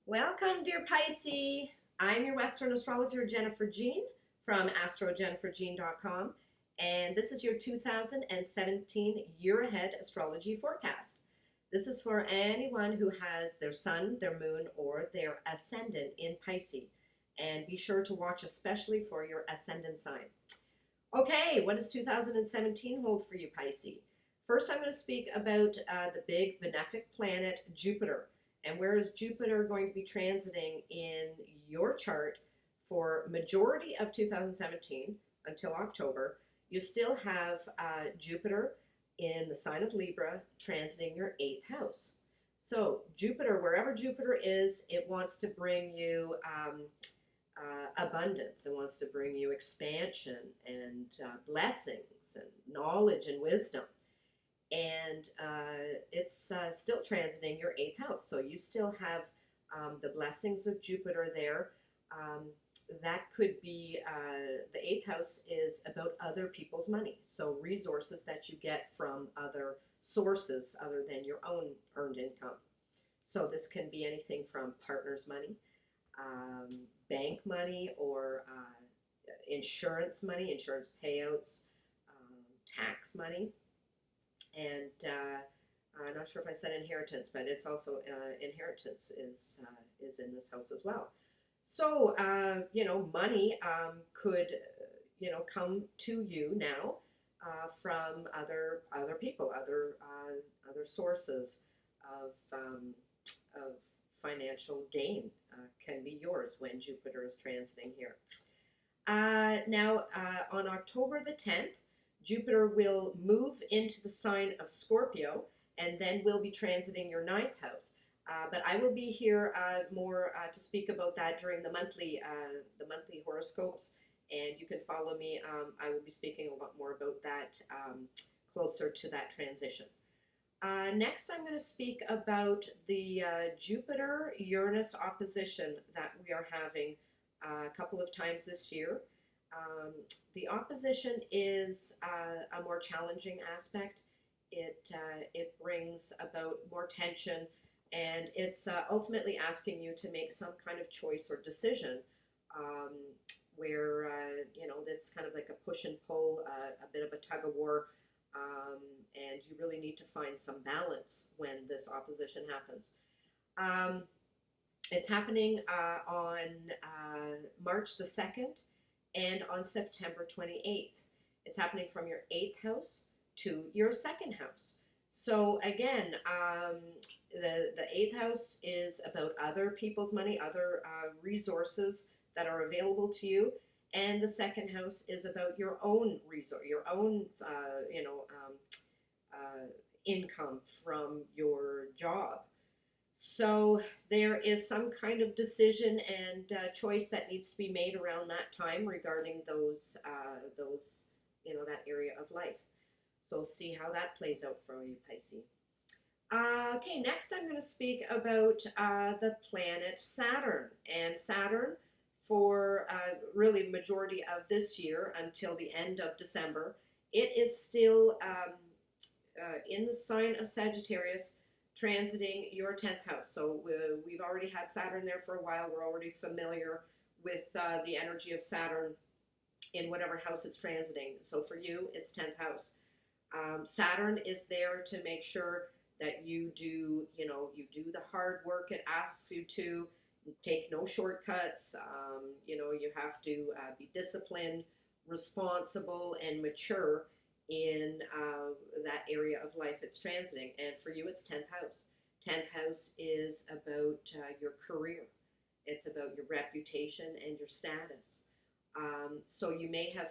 Welcome, dear Pisces. I'm your Western astrologer, Jennifer Jean, from astrojenniferjean.com, and this is your 2017 year ahead astrology forecast. This is for anyone who has their sun, their moon, or their ascendant in Pisces, and be sure to watch especially for your ascendant sign. Okay, what does 2017 hold for you, Pisces? First, I'm going to speak about the big benefic planet Jupiter. And where is Jupiter going to be transiting in your chart for majority of 2017 until October? You still have Jupiter in the sign of Libra transiting your 8th house. So Jupiter, wherever Jupiter is, it wants to bring you abundance. It wants to bring you expansion and blessings and knowledge and wisdom. And it's still transiting your 8th house. So you still have the blessings of Jupiter there. That could be, the 8th house is about other people's money. So resources that you get from other sources other than your own earned income. So this can be anything from partner's money, bank money, or insurance money, insurance payouts, tax money. And I'm not sure if I said inheritance, but it's also inheritance is in this house as well. So money could come to you now from other people, other sources of financial gain can be yours when Jupiter is transiting here. Now on October the 10th. Jupiter will move into the sign of Scorpio and then will be transiting your 9th house. But I will be here more to speak about that during the monthly horoscopes, and you can follow me. I will be speaking a lot more about that closer to that transition. Next, I'm going to speak about the Jupiter-Uranus opposition that we are having a couple of times this year. The opposition is a more challenging aspect. It brings about more tension, and it's ultimately asking you to make some kind of choice or decision where that's kind of like a push and pull, a bit of a tug of war, and you really need to find some balance when this opposition happens. It's happening on March the 2nd. And on September 28th. It's happening from your 8th house to your 2nd house. So again, the 8th house is about other people's money, other resources that are available to you. And the 2nd house is about your own resource, your own income from your job. So there is some kind of decision and choice that needs to be made around that time regarding those that area of life. So see how that plays out for you, Pisces. Okay, next I'm going to speak about the planet Saturn. And Saturn, for really majority of this year until the end of December, it is still in the sign of Sagittarius, transiting your 10th house. So we've already had Saturn there for a while. We're already familiar with the energy of Saturn in whatever house it's transiting. So for you, it's 10th house. Saturn is there to make sure that you do the hard work it asks you to. Take no shortcuts. You have to be disciplined, responsible, and mature in that area of life it's transiting. And for you, it's 10th house. 10th house is about your career. It's about your reputation and your status. So you may have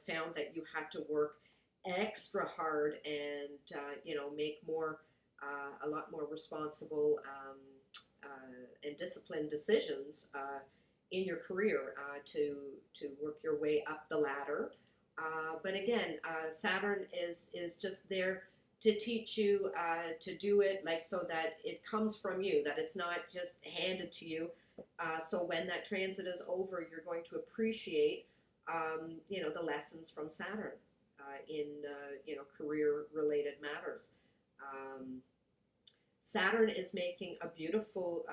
found that you had to work extra hard and make a lot more responsible and disciplined decisions in your career to work your way up the ladder. But again, Saturn is just there to teach you to do it so that it comes from you, that it's not just handed to you. So when that transit is over, you're going to appreciate, the lessons from Saturn in, career-related matters. Saturn is making a beautiful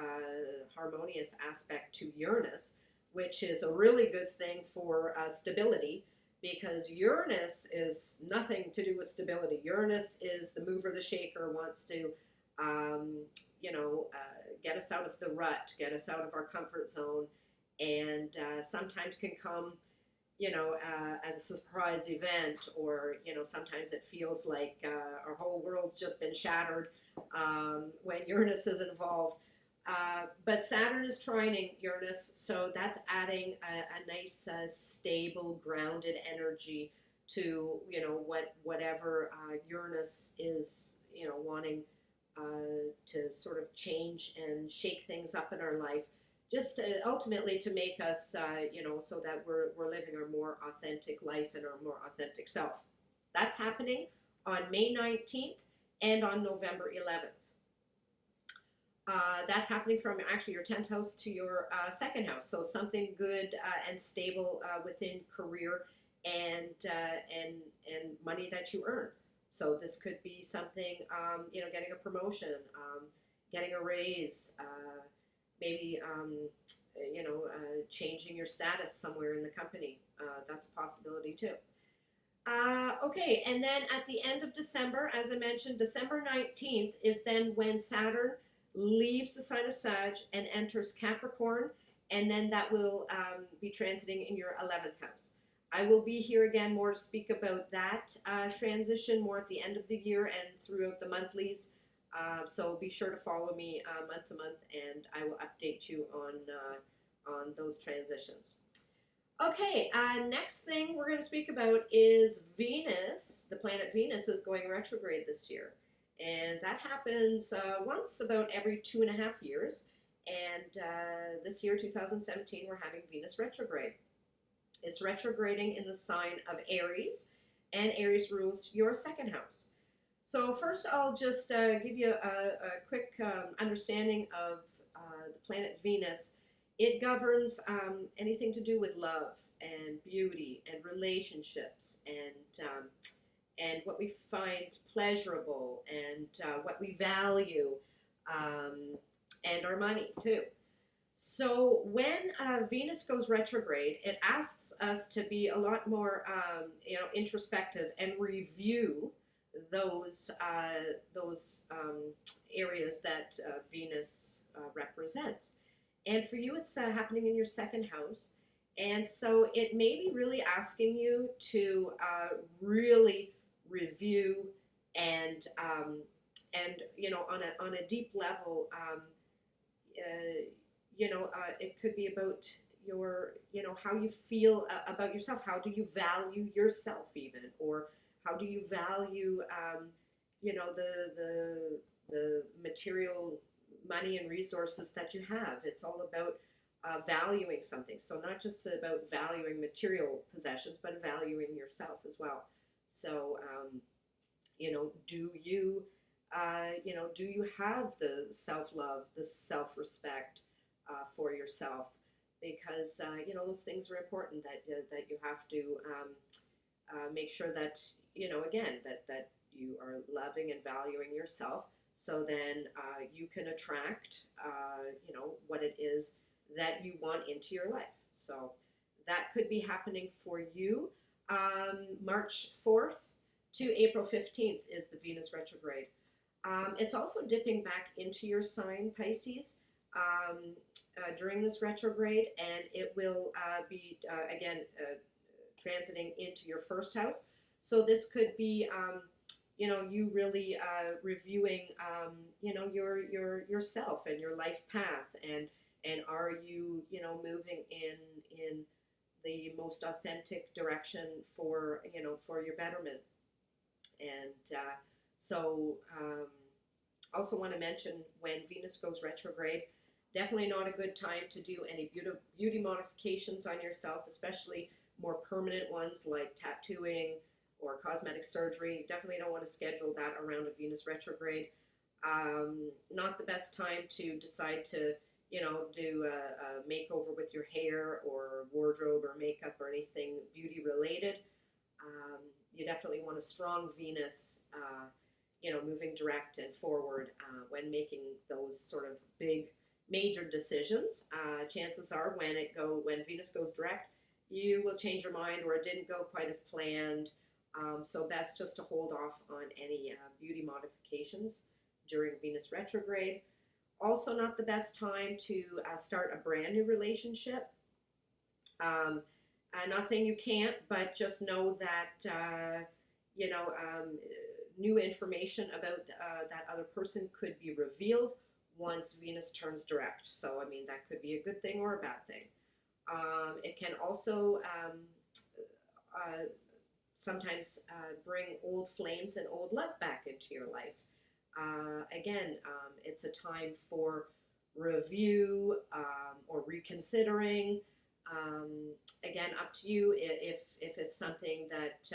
harmonious aspect to Uranus, which is a really good thing for stability, because Uranus is nothing to do with stability. Uranus is the mover, the shaker, wants to, get us out of the rut, get us out of our comfort zone, and sometimes can come, as a surprise event, or, sometimes it feels like our whole world's just been shattered when Uranus is involved. But Saturn is trining Uranus, so that's adding a nice, stable, grounded energy to, whatever Uranus is, wanting to sort of change and shake things up in our life, just ultimately to make us, so that we're living our more authentic life and our more authentic self. That's happening on May 19th and on November 11th. That's happening from actually your 10th house to your second house. So something good and stable within career and money that you earn. So this could be something, getting a promotion, getting a raise, maybe, changing your status somewhere in the company. That's a possibility too. Okay, and then at the end of December, as I mentioned, December 19th is then when Saturn leaves the sign of Sag and enters Capricorn, and then that will be transiting in your 11th house. I will be here again more to speak about that transition more at the end of the year and throughout the monthlies. So be sure to follow me month to month, and I will update you on those transitions. Okay, next thing we're going to speak about is Venus. The planet Venus is going retrograde this year. And that happens once about every 2.5 years. And this year, 2017, we're having Venus retrograde. It's retrograding in the sign of Aries, and Aries rules your second house. So first, I'll just give you a quick understanding of the planet Venus. It governs anything to do with love and beauty and relationships and what we find pleasurable and what we value, and our money too. So when Venus goes retrograde, it asks us to be a lot more, introspective and review those areas that Venus represents. And for you, it's happening in your second house. And so it may be really asking you to really review and on a deep level, it could be about your, how you feel about yourself. How do you value yourself even? Or how do you value, the material money and resources that you have? It's all about valuing something. So not just about valuing material possessions, but valuing yourself as well. So, do you have the self-love, the self-respect for yourself? Because, those things are important that you have to make sure that, again, that you are loving and valuing yourself. So then you can attract, what it is that you want into your life. So that could be happening for you. March 4th to April 15th is the Venus retrograde. It's also dipping back into your sign, Pisces, during this retrograde, and it will be, again, transiting into your first house. So this could be, you really reviewing, yourself and your life path, and are you, moving in the most authentic direction for your betterment. And also want to mention, when Venus goes retrograde, definitely not a good time to do any beauty modifications on yourself, especially more permanent ones like tattooing or cosmetic surgery. You definitely don't want to schedule that around a Venus retrograde. Not the best time to decide to do a makeover with your hair or wardrobe or makeup or anything beauty related. You definitely want a strong Venus, moving direct and forward when making those sort of big major decisions. Chances are when Venus goes direct, you will change your mind or it didn't go quite as planned. So best just to hold off on any beauty modifications during Venus retrograde. Also not the best time to start a brand new relationship. I'm not saying you can't, but just know that, new information about that other person could be revealed once Venus turns direct. So, I mean, that could be a good thing or a bad thing. It can also sometimes bring old flames and old love back into your life. Again, it's a time for review or reconsidering. Again, up to you if it's something that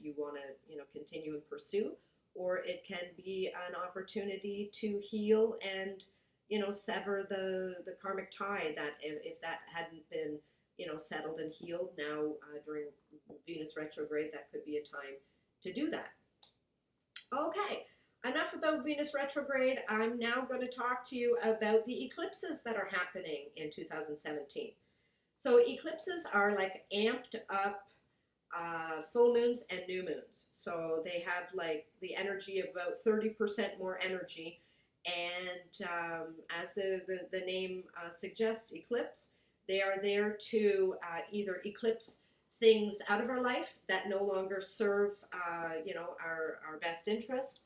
you want to continue and pursue, or it can be an opportunity to heal and sever the karmic tie that if that hadn't been settled and healed now during Venus retrograde, that could be a time to do that. Okay, enough about Venus retrograde. I'm now going to talk to you about the eclipses that are happening in 2017. So eclipses are like amped up full moons and new moons. So they have like the energy of about 30% more energy. And as the name suggests, eclipse, they are there to either eclipse things out of our life that no longer serve our best interest,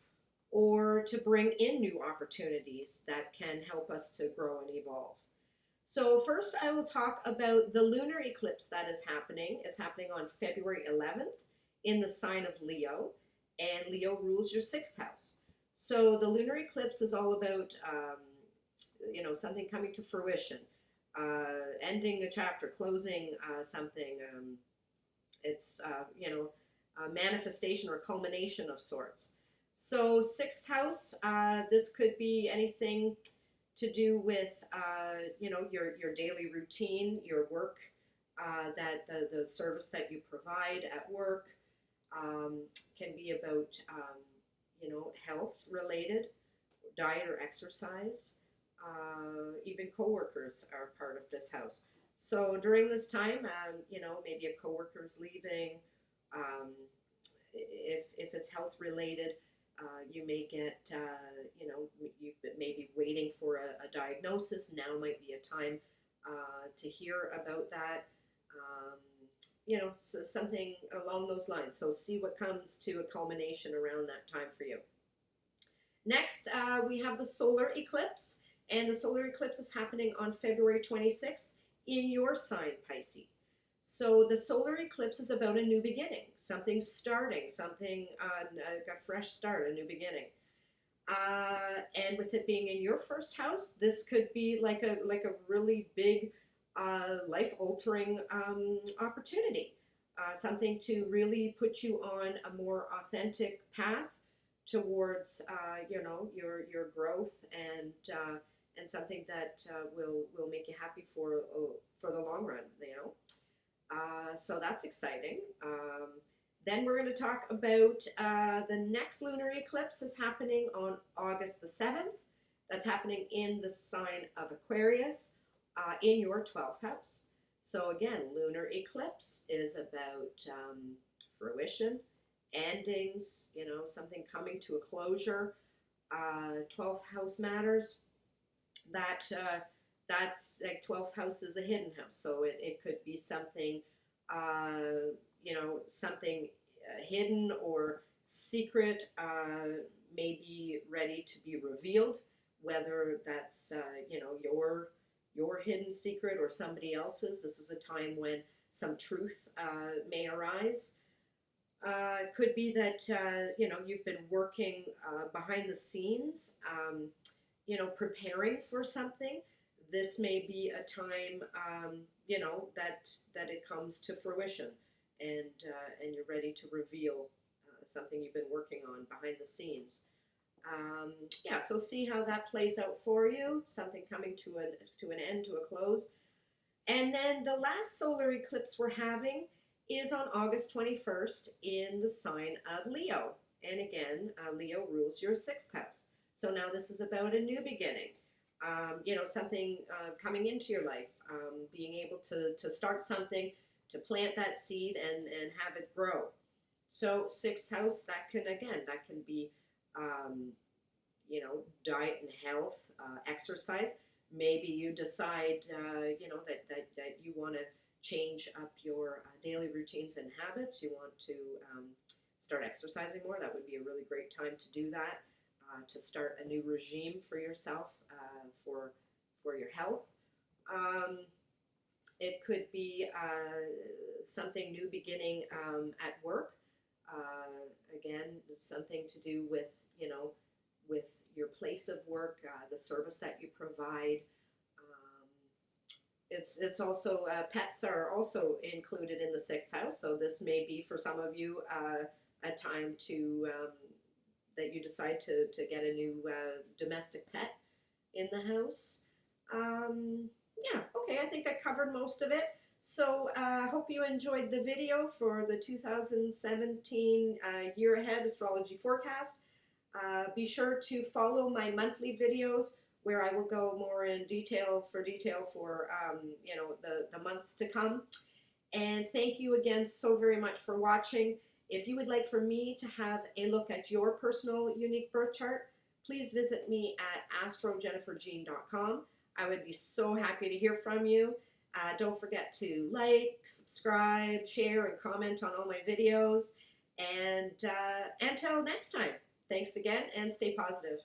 or to bring in new opportunities that can help us to grow and evolve. So first I will talk about the lunar eclipse that is happening. It's happening on February 11th in the sign of Leo, and Leo rules your 6th house. So the lunar eclipse is all about, something coming to fruition, ending a chapter, closing something. It's, a manifestation or culmination of sorts. So 6th house, this could be anything to do with, your daily routine, your work, that the service that you provide at work, can be about, health related, diet or exercise. Even coworkers are part of this house. So during this time, maybe a coworker is leaving. If it's health related, you may get, you've been maybe waiting for a diagnosis. Now might be a time to hear about that. So something along those lines. So see what comes to a culmination around that time for you. Next, we have the solar eclipse, and the solar eclipse is happening on February 26th in your sign, Pisces. So the solar eclipse is about a new beginning, something starting, something, like a fresh start, a new beginning. And with it being in your 1st house, this could be like a really big, life-altering opportunity, something to really put you on a more authentic path towards, your growth and something that will make you happy for the long run, So that's exciting. Then we're going to talk about the next lunar eclipse is happening on August the 7th. That's happening in the sign of Aquarius in your 12th house. So again, lunar eclipse is about fruition, endings, something coming to a closure. 12th house matters. That's like 12th house is a hidden house, so it could be something, something hidden or secret, maybe ready to be revealed, whether that's, your hidden secret or somebody else's. This is a time when some truth may arise. Could be that, you've been working behind the scenes, preparing for something. This may be a time, that it comes to fruition, and you're ready to reveal something you've been working on behind the scenes. So see how that plays out for you. Something coming to an end, to a close. And then the last solar eclipse we're having is on August 21st in the sign of Leo. And again, Leo rules your 6th house. So now this is about a new beginning. you know, something coming into your life, being able to start something, to plant that seed and have it grow. So sixth house, that can, again, that can be, you know, diet and health, exercise. Maybe you decide, you know, that you want to change up your daily routines and habits. You want to start exercising more. That would be a really great time to do that, to start a new regime for yourself, for your health. It could be something new beginning at work. Again, something to do with, you know, with your place of work, the service that you provide. It's also, pets are also included in the sixth house, so this may be for some of you a time to that you decide to get a new domestic pet in the house. Yeah, okay, I think I covered most of it. So I hope you enjoyed the video for the 2017 year ahead astrology forecast. Be sure to follow my monthly videos where I will go more in detail for you know, the months to come. And thank you again so very much for watching. If you would like for me to have a look at your personal unique birth chart, please visit me at astrojenniferjean.com. I would be so happy to hear from you. Don't forget to like, subscribe, share, and comment on all my videos. And until next time, thanks again and stay positive.